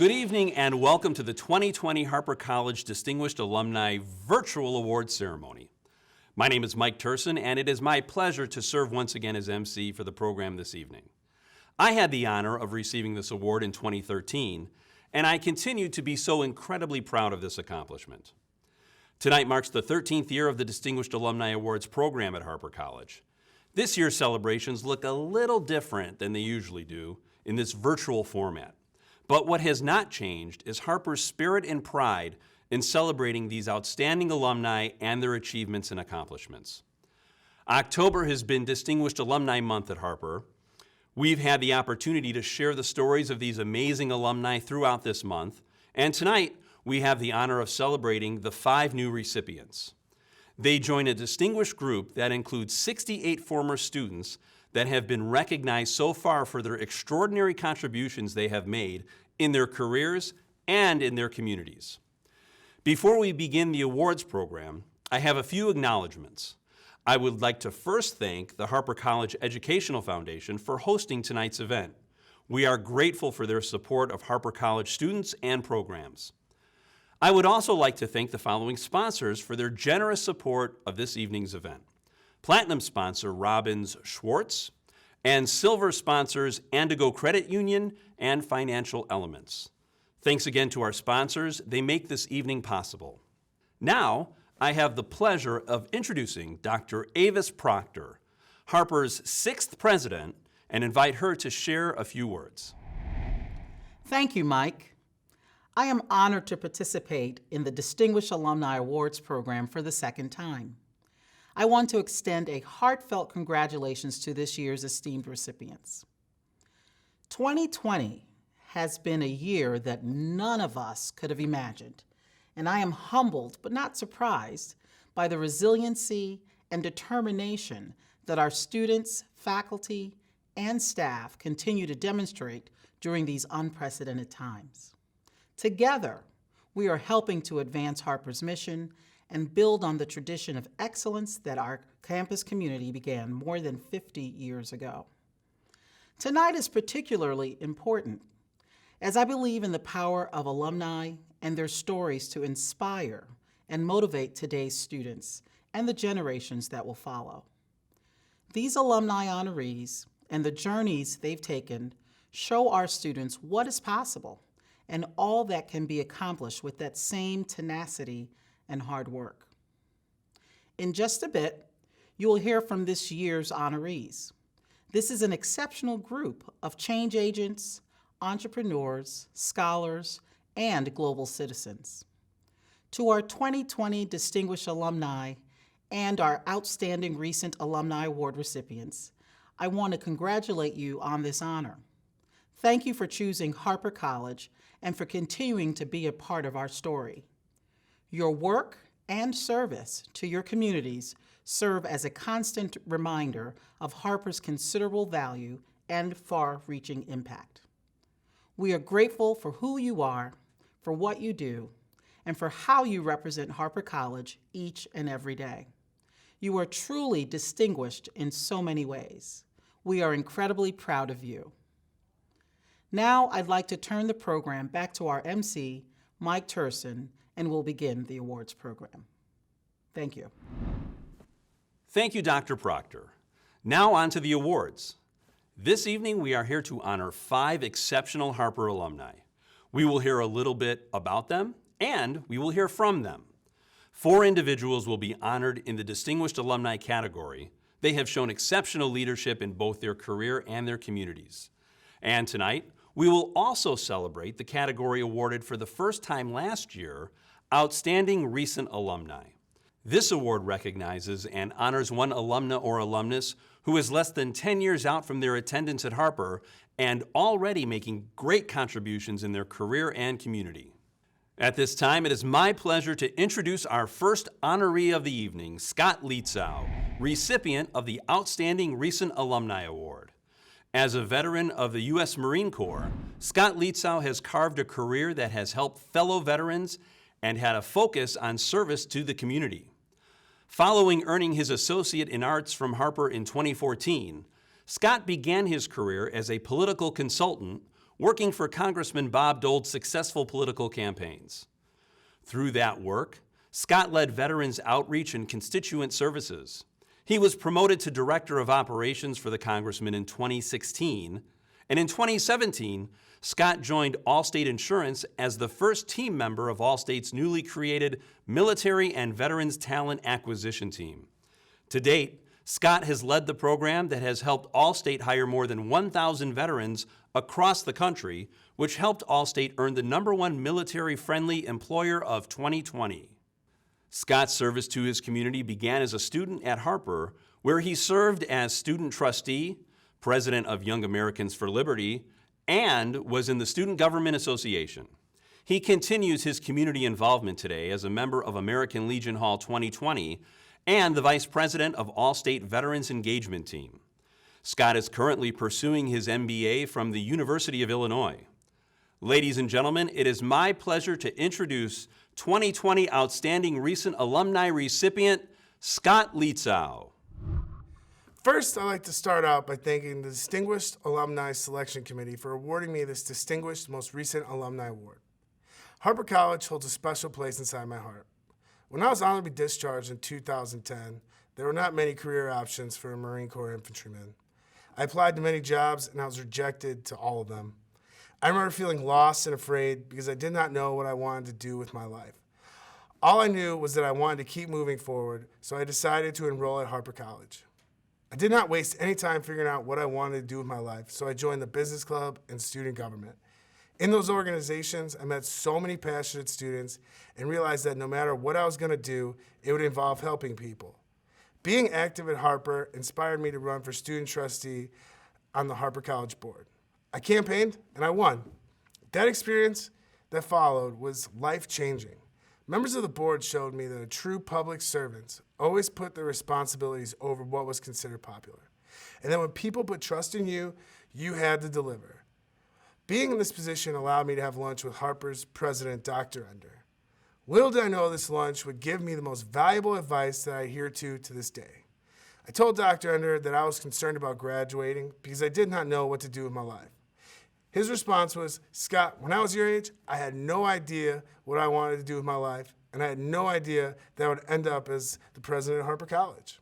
Good evening and welcome to the 2020 Harper College Distinguished Alumni Virtual Awards Ceremony. My name is Mike Turson and it is my pleasure to serve once again as MC for the program this evening. I had the honor of receiving this award in 2013 and I continue to be so incredibly proud of this accomplishment. Tonight marks the 13th year of the Distinguished Alumni Awards program at Harper College. This year's celebrations look a little different than they usually do in this virtual format. But what has not changed is Harper's spirit and pride in celebrating these outstanding alumni and their achievements and accomplishments. October has been Distinguished Alumni Month at Harper. We've had the opportunity to share the stories of these amazing alumni throughout this month, and tonight we have the honor of celebrating the 5 new recipients. They join a distinguished group that includes 68 former students that have been recognized so far for their extraordinary contributions they have made in their careers and in their communities. Before we begin the awards program, I have a few acknowledgments. I would like to first thank the Harper College Educational Foundation for hosting tonight's event. We are grateful for their support of Harper College students and programs. I would also like to thank the following sponsors for their generous support of this evening's event. Platinum sponsor Robbins Schwartz, and silver sponsors Andigo Credit Union and Financial Elements. Thanks again to our sponsors. They make this evening possible. Now, I have the pleasure of introducing Dr. Avis Proctor, Harper's 6th president, and invite her to share a few words. Thank you, Mike. I am honored to participate in the Distinguished Alumni Awards program for the second time. I want to extend a heartfelt congratulations to this year's esteemed recipients. 2020 has been a year that none of us could have imagined, and I am humbled but not surprised by the resiliency and determination that our students, faculty, and staff continue to demonstrate during these unprecedented times. Together, we are helping to advance Harper's mission and build on the tradition of excellence that our campus community began more than 50 years ago. Tonight is particularly important, as I believe in the power of alumni and their stories to inspire and motivate today's students and the generations that will follow. These alumni honorees and the journeys they've taken show our students what is possible and all that can be accomplished with that same tenacity and hard work. In just a bit, you will hear from this year's honorees. This is an exceptional group of change agents, entrepreneurs, scholars, and global citizens. To our 2020 Distinguished Alumni and our outstanding recent Alumni Award recipients, I want to congratulate you on this honor. Thank you for choosing Harper College and for continuing to be a part of our story. Your work and service to your communities serve as a constant reminder of Harper's considerable value and far-reaching impact. We are grateful for who you are, for what you do, and for how you represent Harper College each and every day. You are truly distinguished in so many ways. We are incredibly proud of you. Now I'd like to turn the program back to our MC, Mike Turson, and we'll begin the awards program. Thank you. Thank you, Dr. Proctor. Now on to the awards. This evening we are here to honor 5 exceptional Harper alumni. We will hear a little bit about them and we will hear from them. 4 individuals will be honored in the Distinguished Alumni category. They have shown exceptional leadership in both their career and their communities. And tonight, we will also celebrate the category awarded for the first time last year, Outstanding Recent Alumni. This award recognizes and honors one alumna or alumnus who is less than 10 years out from their attendance at Harper and already making great contributions in their career and community. At this time, it is my pleasure to introduce our first honoree of the evening, Scott Litzau, recipient of the Outstanding Recent Alumni Award. As a veteran of the U.S. Marine Corps, Scott Litzau has carved a career that has helped fellow veterans and had a focus on service to the community. Following earning his Associate in Arts from Harper in 2014, Scott began his career as a political consultant working for Congressman Bob Dole's successful political campaigns. Through that work, Scott led veterans outreach and constituent services. He was promoted to Director of Operations for the Congressman in 2016, and in 2017, Scott joined Allstate Insurance as the first team member of Allstate's newly created Military and Veterans Talent Acquisition Team. To date, Scott has led the program that has helped Allstate hire more than 1,000 veterans across the country, which helped Allstate earn the #1 military-friendly employer of 2020. Scott's service to his community began as a student at Harper, where he served as student trustee, president of Young Americans for Liberty, and was in the Student Government Association. He continues his community involvement today as a member of American Legion Hall 2020 and the vice president of Allstate Veterans Engagement Team. Scott is currently pursuing his MBA from the University of Illinois. Ladies and gentlemen, it is my pleasure to introduce 2020 Outstanding Recent Alumni recipient, Scott Litzau. First, I'd like to start out by thanking the Distinguished Alumni Selection Committee for awarding me this distinguished most recent alumni award. Harper College holds a special place inside my heart. When I was honorably discharged in 2010, there were not many career options for a Marine Corps infantryman. I applied to many jobs and I was rejected to all of them. I remember feeling lost and afraid because I did not know what I wanted to do with my life. All I knew was that I wanted to keep moving forward, so I decided to enroll at Harper College. I did not waste any time figuring out what I wanted to do with my life, so I joined the business club and student government. In those organizations, I met so many passionate students and realized that no matter what I was going to do, it would involve helping people. Being active at Harper inspired me to run for student trustee on the Harper College board. I campaigned and I won. That experience that followed was life-changing. Members of the board showed me that a true public servant always put their responsibilities over what was considered popular. And that when people put trust in you, you had to deliver. Being in this position allowed me to have lunch with Harper's president, Dr. Ender. Little did I know this lunch would give me the most valuable advice that I adhere to this day. I told Dr. Ender that I was concerned about graduating because I did not know what to do with my life. His response was, "Scott, when I was your age, I had no idea what I wanted to do with my life, and I had no idea that I would end up as the president of Harper College."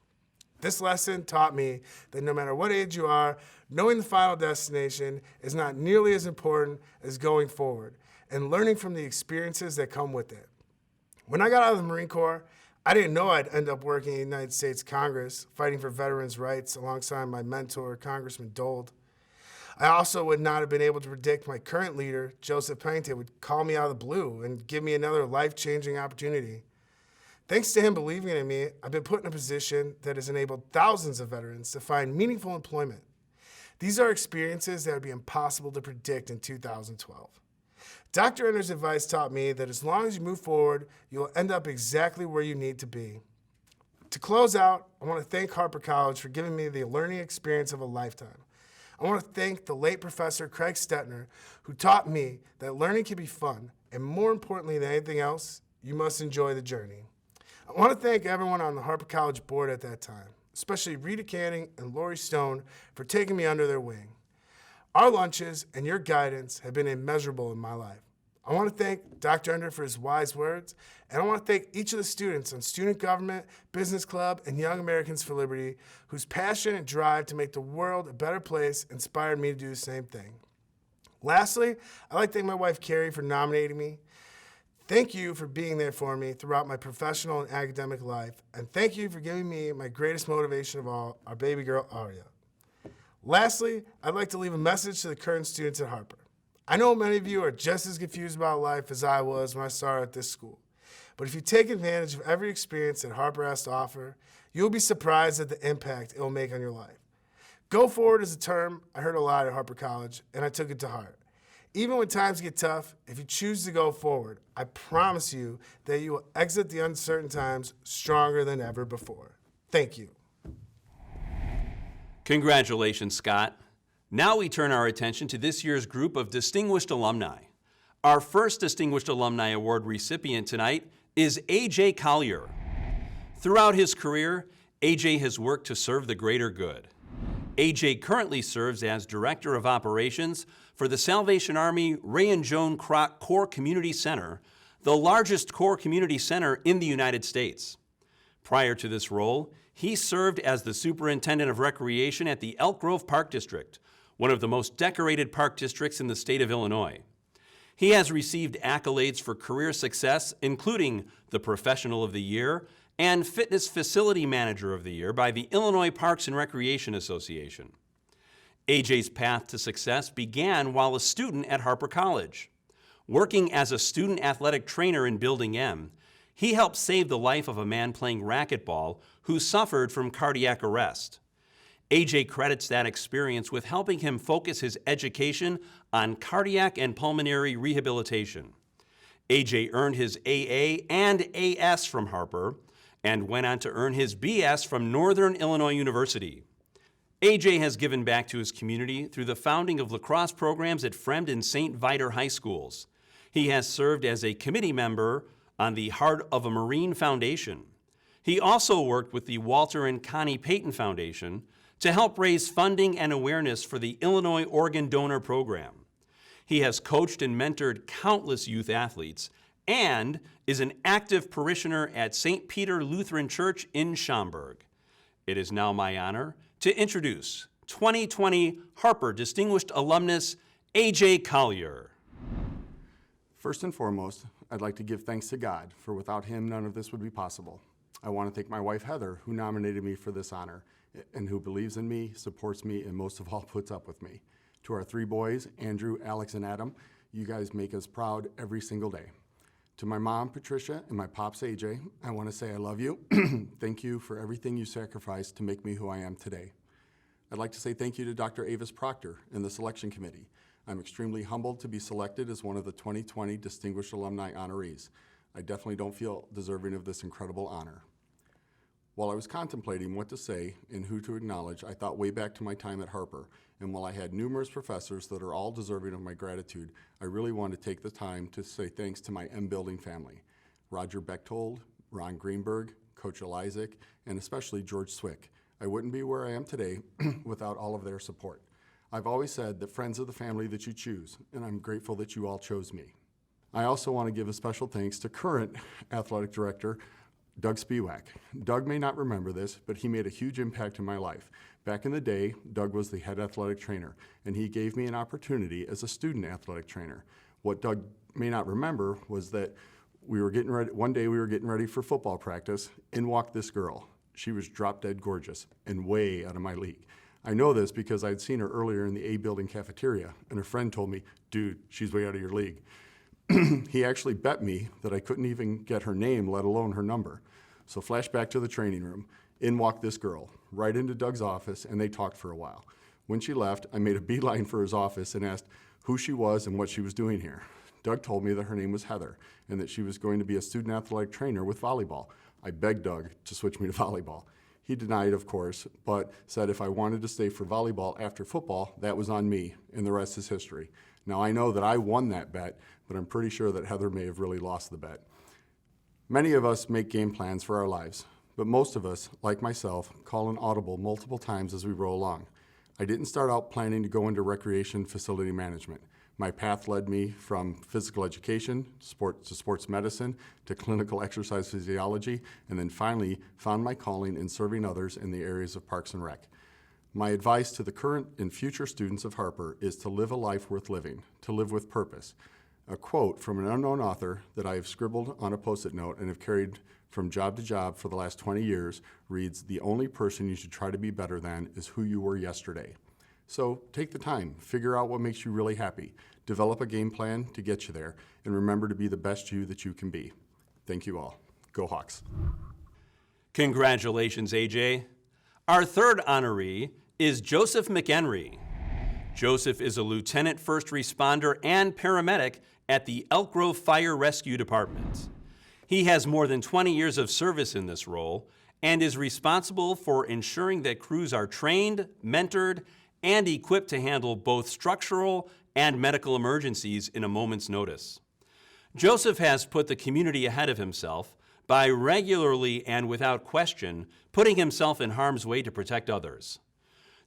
This lesson taught me that no matter what age you are, knowing the final destination is not nearly as important as going forward and learning from the experiences that come with it. When I got out of the Marine Corps, I didn't know I'd end up working in the United States Congress, fighting for veterans' rights alongside my mentor, Congressman Dole. I also would not have been able to predict my current leader, Joseph Pennington, would call me out of the blue and give me another life-changing opportunity. Thanks to him believing in me, I've been put in a position that has enabled thousands of veterans to find meaningful employment. These are experiences that would be impossible to predict in 2012. Dr. Ender's advice taught me that as long as you move forward, you'll end up exactly where you need to be. To close out, I want to thank Harper College for giving me the learning experience of a lifetime. I want to thank the late Professor Craig Stetner, who taught me that learning can be fun, and more importantly than anything else, you must enjoy the journey. I want to thank everyone on the Harper College board at that time, especially Rita Canning and Lori Stone for taking me under their wing. Our lunches and your guidance have been immeasurable in my life. I want to thank Dr. Ender for his wise words, and I want to thank each of the students on Student Government, Business Club, and Young Americans for Liberty whose passion and drive to make the world a better place inspired me to do the same thing. Lastly, I'd like to thank my wife, Carrie, for nominating me. Thank you for being there for me throughout my professional and academic life, and thank you for giving me my greatest motivation of all, our baby girl, Aria. Lastly, I'd like to leave a message to the current students at Harper. I know many of you are just as confused about life as I was when I started at this school. But if you take advantage of every experience that Harper has to offer, you'll be surprised at the impact it will make on your life. Go forward is a term I heard a lot at Harper College, and I took it to heart. Even when times get tough, if you choose to go forward, I promise you that you will exit the uncertain times stronger than ever before. Thank you. Congratulations, Scott. Now we turn our attention to this year's group of distinguished alumni. Our first Distinguished Alumni Award recipient tonight is A.J. Collier. Throughout his career, A.J. has worked to serve the greater good. AJ currently serves as Director of Operations for the Salvation Army Ray and Joan Kroc Core Community Center, the largest core community center in the United States. Prior to this role, he served as the Superintendent of Recreation at the Elk Grove Park District, one of the most decorated park districts in the state of Illinois. He has received accolades for career success, including the Professional of the Year and Fitness Facility Manager of the Year by the Illinois Parks and Recreation Association. AJ's path to success began while a student at Harper College. Working as a student athletic trainer in Building M, he helped save the life of a man playing racquetball who suffered from cardiac arrest. AJ credits that experience with helping him focus his education on cardiac and pulmonary rehabilitation. AJ earned his AA and AS from Harper and went on to earn his BS from Northern Illinois University. AJ has given back to his community through the founding of lacrosse programs at Fremd and St. Viator High Schools. He has served as a committee member on the Heart of a Marine Foundation. He also worked with the Walter and Connie Payton Foundation to help raise funding and awareness for the Illinois Organ Donor Program. He has coached and mentored countless youth athletes and is an active parishioner at St. Peter Lutheran Church in Schaumburg. It is now my honor to introduce 2020 Harper Distinguished Alumnus, AJ Collier. First and foremost, I'd like to give thanks to God, for without him, none of this would be possible. I want to thank my wife, Heather, who nominated me for this honor, and who believes in me, supports me, and most of all, puts up with me. To our 3 boys, Andrew, Alex, and Adam, you guys make us proud every single day. To my mom, Patricia, and my pops, AJ, I want to say I love you. Thank you for everything you sacrificed to make me who I am today. I'd like to say thank you to Dr. Avis Proctor and the selection committee. I'm extremely humbled to be selected as one of the 2020 Distinguished Alumni Honorees. I definitely don't feel deserving of this incredible honor. While I was contemplating what to say and who to acknowledge, I thought way back to my time at Harper, and while I had numerous professors that are all deserving of my gratitude, I really want to take the time to say thanks to my M-Building family, Roger Bechtold, Ron Greenberg, Coach Elizik, and especially George Swick. I wouldn't be where I am today without all of their support. I've always said that friends are the family that you choose, and I'm grateful that you all chose me. I also want to give a special thanks to current athletic director, Doug Spiewak. Doug may not remember this, but he made a huge impact in my life. Back in the day, Doug was the head athletic trainer, and he gave me an opportunity as a student athletic trainer. What Doug may not remember was that one day we were getting ready for football practice, in walked this girl. She was drop dead gorgeous and way out of my league. I know this because I'd seen her earlier in the A-Building cafeteria, and a friend told me, dude, she's way out of your league. He actually bet me that I couldn't even get her name, let alone her number. So flashback to the training room. In walked this girl, right into Doug's office, and they talked for a while. When she left, I made a beeline for his office and asked who she was and what she was doing here. Doug told me that her name was Heather and that she was going to be a student athletic trainer with volleyball. I begged Doug to switch me to volleyball. He denied, of course, but said if I wanted to stay for volleyball after football, that was on me, and the rest is history. Now, I know that I won that bet, but I'm pretty sure that Heather may have really lost the bet. Many of us make game plans for our lives, but most of us, like myself, call an audible multiple times as we roll along. I didn't start out planning to go into recreation facility management. My path led me from physical education, to sports medicine, to clinical exercise physiology, and then finally found my calling in serving others in the areas of Parks and Rec. My advice to the current and future students of Harper is to live a life worth living, to live with purpose. A quote from an unknown author that I have scribbled on a Post-it note and have carried from job to job for the last 20 years reads, "The only person you should try to be better than is who you were yesterday." So take the time, figure out what makes you really happy, develop a game plan to get you there, and remember to be the best you that you can be. Thank you all. Go Hawks. Congratulations, AJ. Our third honoree is Joseph Mchenry. Joseph is a lieutenant first responder and paramedic at the Elk Grove Fire Rescue Department. He has more than 20 years of service in this role and is responsible for ensuring that crews are trained, mentored, and equipped to handle both structural and medical emergencies in a moment's notice. Joseph has put the community ahead of himself by regularly and without question putting himself in harm's way to protect others.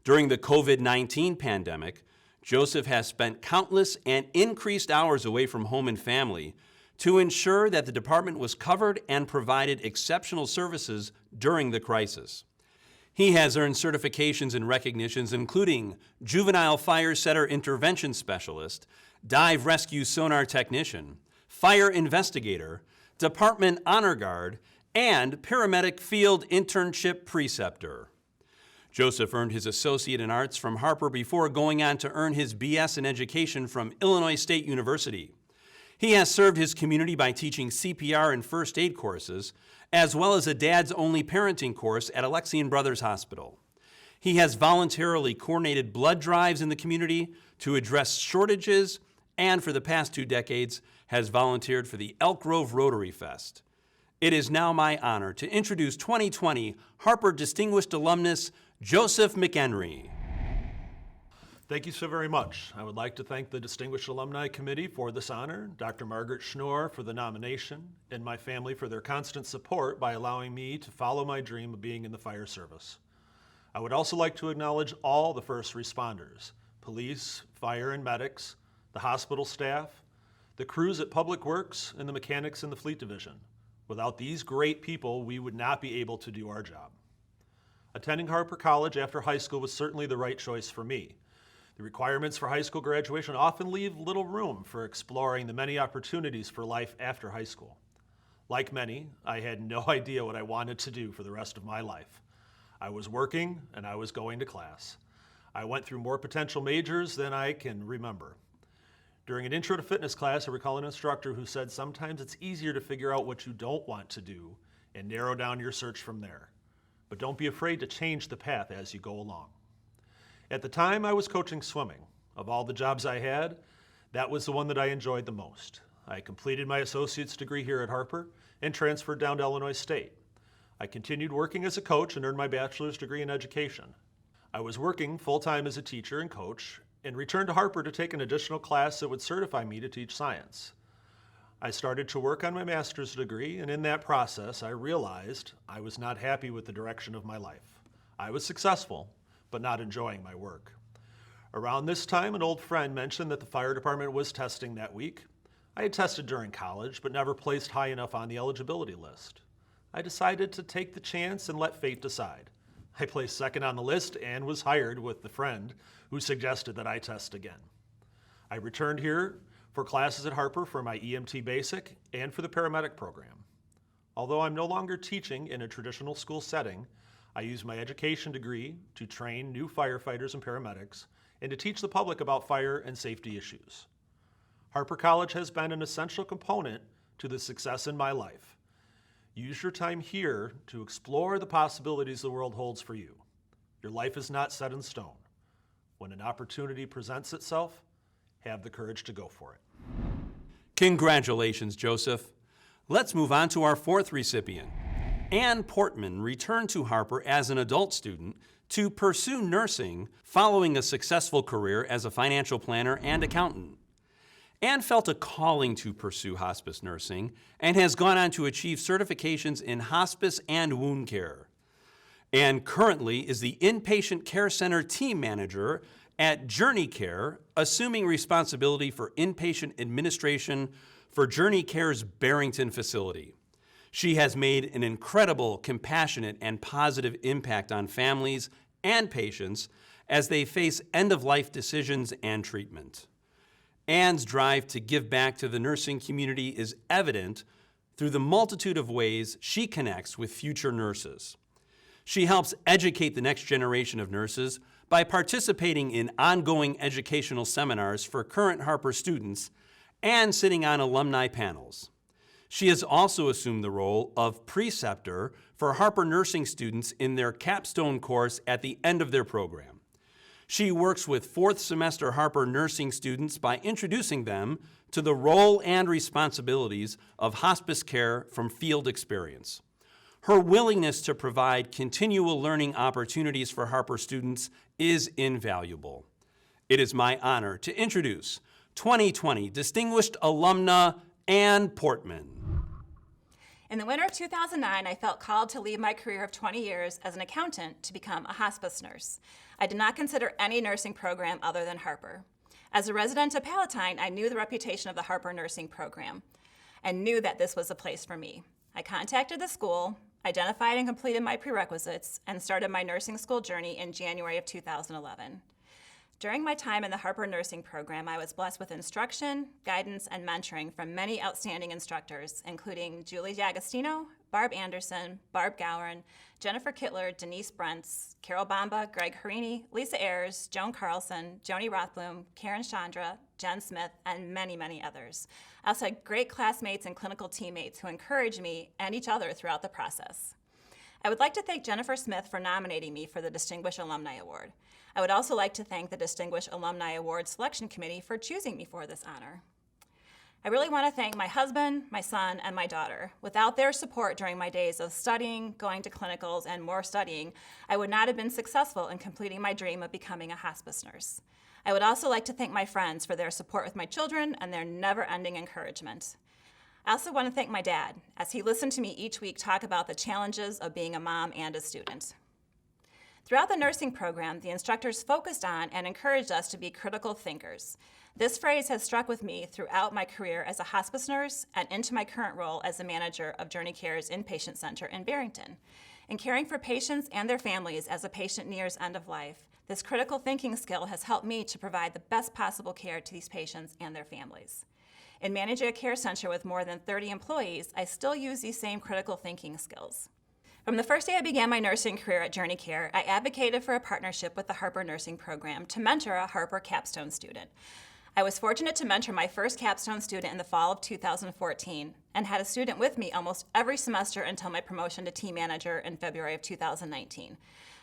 During the COVID-19 pandemic, Joseph has spent countless and increased hours away from home and family to ensure that the department was covered and provided exceptional services during the crisis. He has earned certifications and recognitions including Juvenile Fire Setter Intervention Specialist, Dive Rescue Sonar Technician, Fire Investigator, Department Honor Guard, and Paramedic Field Internship Preceptor. Joseph earned his Associate in Arts from Harper before going on to earn his BS in Education from Illinois State University. He has served his community by teaching CPR and first aid courses, as well as a Dad's Only Parenting course at Alexian Brothers Hospital. He has voluntarily coordinated blood drives in the community to address shortages, and for the past 2 decades has volunteered for the Elk Grove Rotary Fest. It is now my honor to introduce 2020 Harper Distinguished Alumnus Joseph Mchenry. Thank you so very much. I would like to thank the Distinguished Alumni Committee for this honor, Dr. Margaret Schnorr for the nomination, and my family for their constant support by allowing me to follow my dream of being in the fire service. I would also like to acknowledge all the first responders, police, fire and medics, the hospital staff, the crews at Public Works, and the mechanics in the Fleet Division. Without these great people, we would not be able to do our job. Attending Harper College after high school was certainly the right choice for me. The requirements for high school graduation often leave little room for exploring the many opportunities for life after high school. Like many, I had no idea what I wanted to do for the rest of my life. I was working and I was going to class. I went through more potential majors than I can remember. During an intro to fitness class, I recall an instructor who said sometimes it's easier to figure out what you don't want to do and narrow down your search from there. But don't be afraid to change the path as you go along. At the time, I was coaching swimming. Of all the jobs I had, that was the one that I enjoyed the most. I completed my associate's degree here at Harper and transferred down to Illinois State. I continued working as a coach and earned my bachelor's degree in education. I was working full-time as a teacher and coach and returned to Harper to take an additional class that would certify me to teach science. I started to work on my master's degree, and in that process, I realized I was not happy with the direction of my life. I was successful, but not enjoying my work. Around this time, an old friend mentioned that the fire department was testing that week. I had tested during college, but never placed high enough on the eligibility list. I decided to take the chance and let fate decide. I placed second on the list and was hired with the friend who suggested that I test again. I returned here for classes at Harper for my EMT basic and for the paramedic program. Although I'm no longer teaching in a traditional school setting, I use my education degree to train new firefighters and paramedics and to teach the public about fire and safety issues. Harper College has been an essential component to the success in my life. Use your time here to explore the possibilities the world holds for you. Your life is not set in stone. When an opportunity presents itself, have the courage to go for it. Congratulations, Joseph. Let's move on to our 4th recipient. Ann Portman returned to Harper as an adult student to pursue nursing following a successful career as a financial planner and accountant. Ann felt a calling to pursue hospice nursing and has gone on to achieve certifications in hospice and wound care. Ann currently is the Inpatient Care Center team manager at Journey Care, assuming responsibility for inpatient administration for Journey Care's Barrington facility. She has made an incredible, compassionate, and positive impact on families and patients as they face end-of-life decisions and treatment. Ann's drive to give back to the nursing community is evident through the multitude of ways she connects with future nurses. She helps educate the next generation of nurses by participating in ongoing educational seminars for current Harper students and sitting on alumni panels. She has also assumed the role of preceptor for Harper nursing students in their capstone course at the end of their program. She works with 4th semester Harper nursing students by introducing them to the role and responsibilities of hospice care from field experience. Her willingness to provide continual learning opportunities for Harper students is invaluable. It is my honor to introduce 2020 Distinguished Alumna Ann Portman. In the winter of 2009, I felt called to leave my career of 20 years as an accountant to become a hospice nurse. I did not consider any nursing program other than Harper. As a resident of Palatine, I knew the reputation of the Harper nursing program and knew that this was a place for me. I contacted the school, identified and completed my prerequisites, and started my nursing school journey in January of 2011. During my time in the Harper nursing program, I was blessed with instruction, guidance, and mentoring from many outstanding instructors, including Julie D'Agostino, Barb Anderson, Barb Gowron, Jennifer Kittler, Denise Brentz, Carol Bamba, Greg Harini, Lisa Ayers, Joan Carlson, Joni Rothblum, Karen Chandra, Jen Smith, and many, many others. I also had great classmates and clinical teammates who encouraged me and each other throughout the process. I would like to thank Jennifer Smith for nominating me for the Distinguished Alumni Award. I would also like to thank the Distinguished Alumni Award Selection Committee for choosing me for this honor. I really want to thank my husband, my son, and my daughter. Without their support during my days of studying, going to clinicals, and more studying, I would not have been successful in completing my dream of becoming a hospice nurse. I would also like to thank my friends for their support with my children and their never-ending encouragement. I also want to thank my dad, as he listened to me each week talk about the challenges of being a mom and a student. Throughout the nursing program, the instructors focused on and encouraged us to be critical thinkers. This phrase has struck with me throughout my career as a hospice nurse and into my current role as the manager of Journey Care's Inpatient Center in Barrington. In caring for patients and their families as a patient nears end of life, this critical thinking skill has helped me to provide the best possible care to these patients and their families. In managing a care center with more than 30 employees, I still use these same critical thinking skills. From the first day I began my nursing career at Journey Care, I advocated for a partnership with the Harper nursing program to mentor a Harper capstone student. I was fortunate to mentor my first capstone student in the fall of 2014 and had a student with me almost every semester until my promotion to team manager in February of 2019.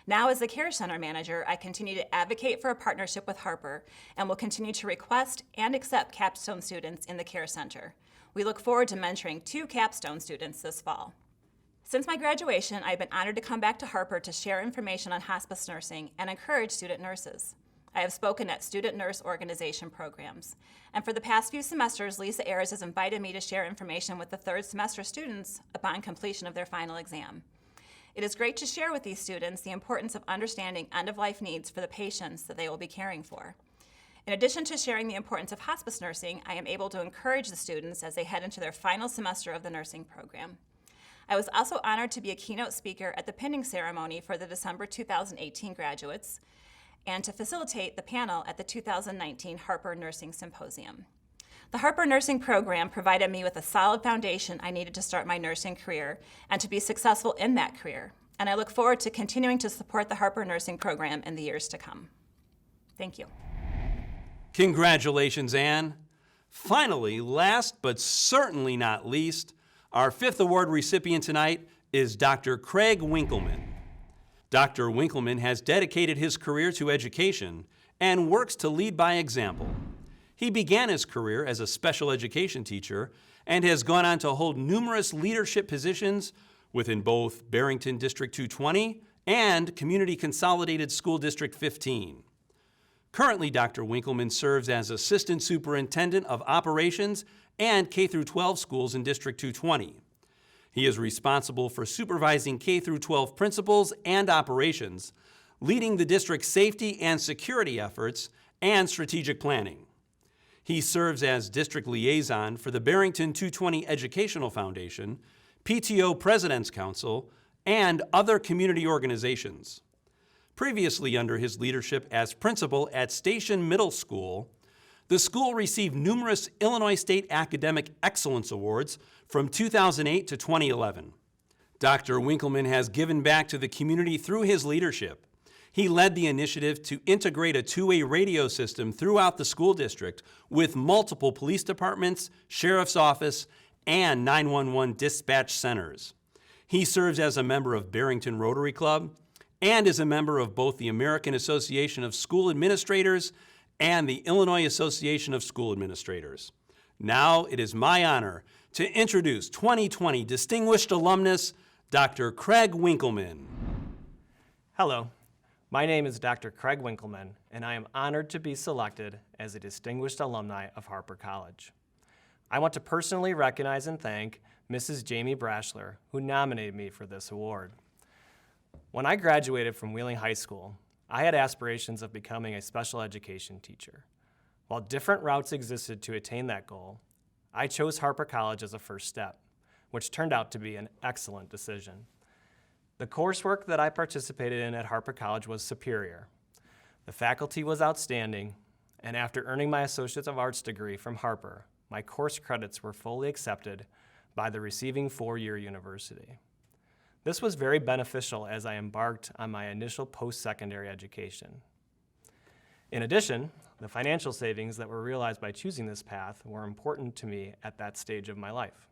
Now, as the Care Center manager, I continue to advocate for a partnership with Harper and will continue to request and accept capstone students in the Care Center. We look forward to mentoring 2 capstone students this fall. Since my graduation, I've been honored to come back to Harper to share information on hospice nursing and encourage student nurses. I have spoken at student nurse organization programs. And for the past few semesters, Lisa Ayers has invited me to share information with the third semester students upon completion of their final exam. It is great to share with these students the importance of understanding end-of-life needs for the patients that they will be caring for. In addition to sharing the importance of hospice nursing, I am able to encourage the students as they head into their final semester of the nursing program. I was also honored to be a keynote speaker at the pinning ceremony for the December 2018 graduates and to facilitate the panel at the 2019 Harper Nursing Symposium. The Harper Nursing program provided me with a solid foundation I needed to start my nursing career and to be successful in that career. And I look forward to continuing to support the Harper Nursing program in the years to come. Thank you. Congratulations, Anne. Finally, last but certainly not least, our 5th award recipient tonight is Dr. Craig Winkelmann. Dr. Winkelmann has dedicated his career to education and works to lead by example. He began his career as a special education teacher and has gone on to hold numerous leadership positions within both Barrington District 220 and Community Consolidated School District 15. Currently, Dr. Winkelmann serves as Assistant Superintendent of Operations and K-12 schools in District 220. He is responsible for supervising K-12 principals and operations, leading the district's safety and security efforts and strategic planning. He serves as district liaison for the Barrington 220 Educational Foundation, PTO President's Council, and other community organizations. Previously, under his leadership as principal at Station Middle School, the school received numerous Illinois State Academic Excellence Awards from 2008 to 2011. Dr. Winkelmann has given back to the community through his leadership. He led the initiative to integrate a two-way radio system throughout the school district with multiple police departments, sheriff's office, and 911 dispatch centers. He serves as a member of Barrington Rotary Club and is a member of both the American Association of School Administrators and the Illinois Association of School Administrators. Now it is my honor to introduce 2020 Distinguished Alumnus, Dr. Craig Winkelmann. Hello, my name is Dr. Craig Winkelmann, and I am honored to be selected as a Distinguished Alumni of Harper College. I want to personally recognize and thank Mrs. Jamie Brashler, who nominated me for this award. When I graduated from Wheeling High School, I had aspirations of becoming a special education teacher. While different routes existed to attain that goal, I chose Harper College as a first step, which turned out to be an excellent decision. The coursework that I participated in at Harper College was superior. The faculty was outstanding, and after earning my Associate of Arts degree from Harper, my course credits were fully accepted by the receiving four-year university. This was very beneficial as I embarked on my initial post-secondary education. In addition, the financial savings that were realized by choosing this path were important to me at that stage of my life.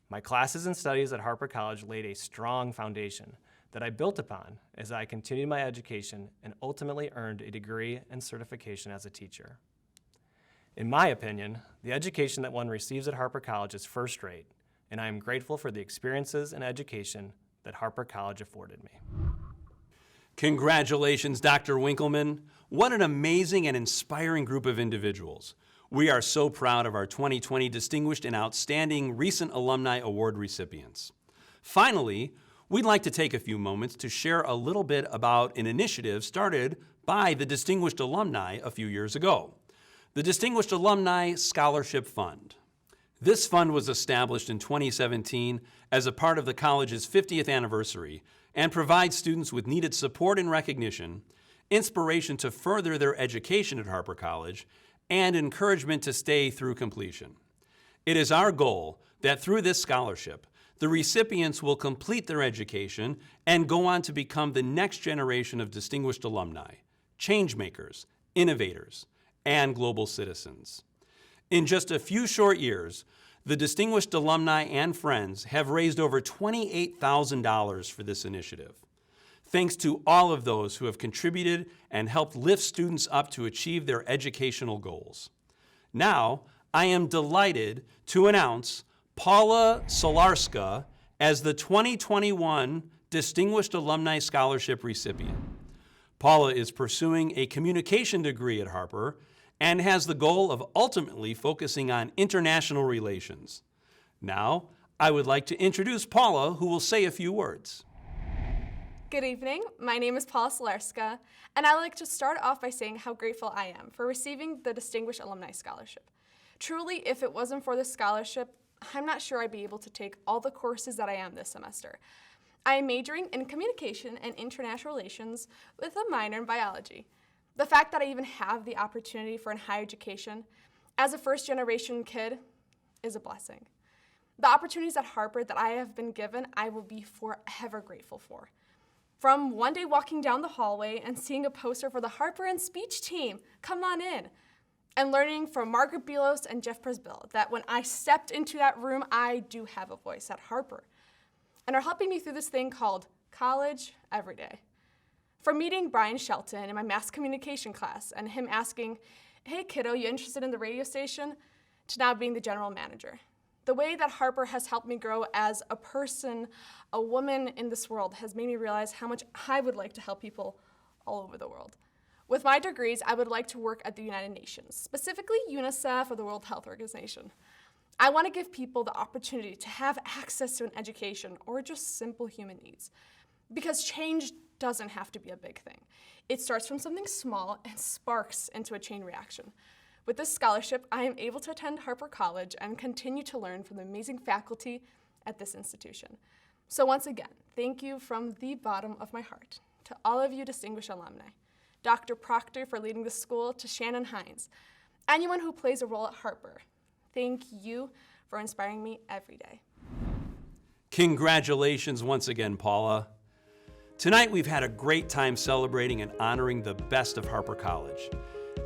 My classes and studies at Harper College laid a strong foundation that I built upon as I continued my education and ultimately earned a degree and certification as a teacher. In my opinion, the education that one receives at Harper College is first rate, and I am grateful for the experiences and education that Harper College afforded me. Congratulations, Dr. Winkelmann. What an amazing and inspiring group of individuals. We are so proud of our 2020 Distinguished and Outstanding Recent Alumni Award recipients. Finally, we'd like to take a few moments to share a little bit about an initiative started by the Distinguished Alumni a few years ago, the Distinguished Alumni Scholarship Fund. This fund was established in 2017 as a part of the college's 50th anniversary and provides students with needed support and recognition, inspiration to further their education at Harper College, and encouragement to stay through completion. It is our goal that through this scholarship, the recipients will complete their education and go on to become the next generation of distinguished alumni, changemakers, innovators, and global citizens. In just a few short years, the distinguished alumni and friends have raised over $28,000 for this initiative. Thanks to all of those who have contributed and helped lift students up to achieve their educational goals. Now, I am delighted to announce Paula Solarska as the 2021 Distinguished Alumni Scholarship recipient. Paula is pursuing a communication degree at Harper and has the goal of ultimately focusing on international relations. Now, I would like to introduce Paula, who will say a few words. Good evening, my name is Paula Solarska, and I'd like to start off by saying how grateful I am for receiving the Distinguished Alumni Scholarship. Truly, if it wasn't for this scholarship, I'm not sure I'd be able to take all the courses that I am this semester. I am majoring in communication and international relations with a minor in biology. The fact that I even have the opportunity for higher education as a first-generation kid is a blessing. The opportunities at Harper that I have been given, I will be forever grateful for. From one day walking down the hallway and seeing a poster for the Harper and Speech team, come on in, and learning from Margaret Belos and Jeff Presbill that when I stepped into that room, I do have a voice at Harper, and are helping me through this thing called college every day. From meeting Brian Shelton in my mass communication class and him asking, "Hey kiddo, you interested in the radio station?" to now being the general manager. The way that Harper has helped me grow as a person, a woman in this world, has made me realize how much I would like to help people all over the world. With my degrees, I would like to work at the United Nations, specifically UNICEF or the World Health Organization. I want to give people the opportunity to have access to an education or just simple human needs. Because change doesn't have to be a big thing. It starts from something small and sparks into a chain reaction. With this scholarship, I am able to attend Harper College and continue to learn from the amazing faculty at this institution. So once again, thank you from the bottom of my heart to all of you distinguished alumni, Dr. Proctor for leading the school, to Shannon Hines, anyone who plays a role at Harper. Thank you for inspiring me every day. Congratulations once again, Paula. Tonight we've had a great time celebrating and honoring the best of Harper College.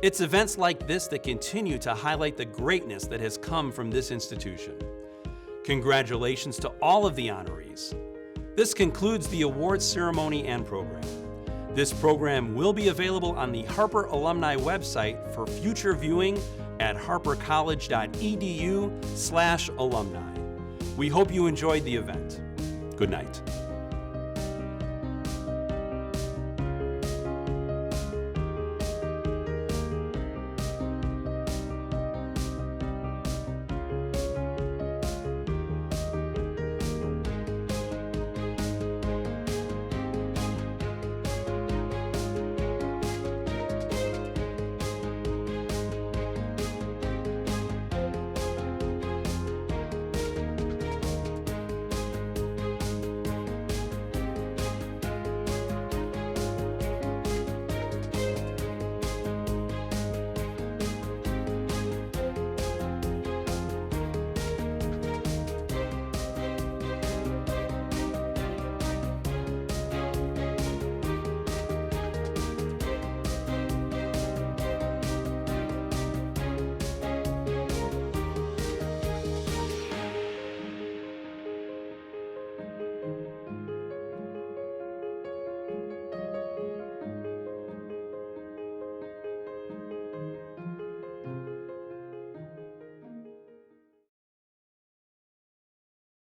It's events like this that continue to highlight the greatness that has come from this institution. Congratulations to all of the honorees. This concludes the awards ceremony and program. This program will be available on the Harper Alumni website for future viewing at harpercollege.edu/alumni. We hope you enjoyed the event. Good night.